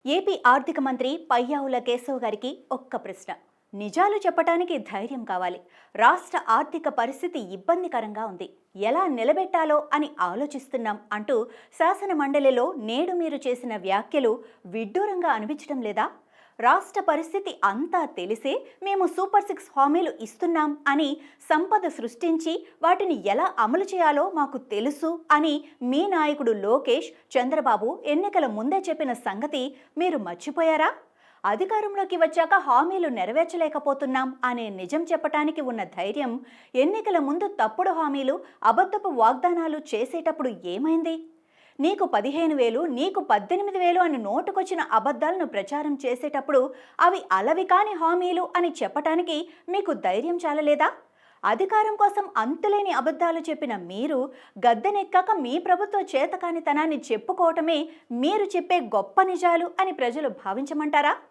AP ఆర్థిక మంత్రి పయ్యావుల కేశవ్ గారికి ఒక్క ప్రశ్న. నిజాలు చెప్పటానికి ధైర్యం కావాలి. రాష్ట్ర ఆర్థిక పరిస్థితి ఇబ్బందికరంగా ఉంది. ఎలా నిలబెట్టాలో అని ఆలోచిస్తున్నాం అంటూ శాసన మండలిలో నేడు మీరు చేసిన వ్యాఖ్యలు విడ్డూరంగా అనిపించడం లేదా? రాష్ట్ర పరిస్థితి అంతా తెలిసే మేము సూపర్ 6 హామీలు ఇస్తున్నాం అని సంపద సృష్టించి వాటిని ఎలా అమలు చేయాలో మాకు తెలుసు అని మీ నాయకుడు లోకేష్ చంద్రబాబు ఎన్నికల ముందే చెప్పిన సంగతి మీరు మర్చిపోయారా? అధికారంలోకి వచ్చాక హామీలు నెరవేర్చలేకపోతున్నాం అనే నిజం చెప్పటానికి ఉన్న ధైర్యం ఎన్నికల ముందు తప్పుడు హామీలు, అబద్ధపు వాగ్దానాలు చేసేటప్పుడు ఏమైంది? నీకు 15,000 నీకు 18,000 అని నోటుకొచ్చిన అబద్ధాలను ప్రచారం చేసేటప్పుడు అవి అలవి కాని హామీలు అని చెప్పటానికి మీకు ధైర్యం చాలలేదా? అధికారం కోసం అంతులేని అబద్ధాలు చెప్పిన మీరు గద్దెనెక్కాక మీ ప్రభుత్వ చేతకానితనాన్ని చెప్పుకోవటమే మీరు చెప్పే గొప్ప నిజాలు అని ప్రజలు భావించమంటారా?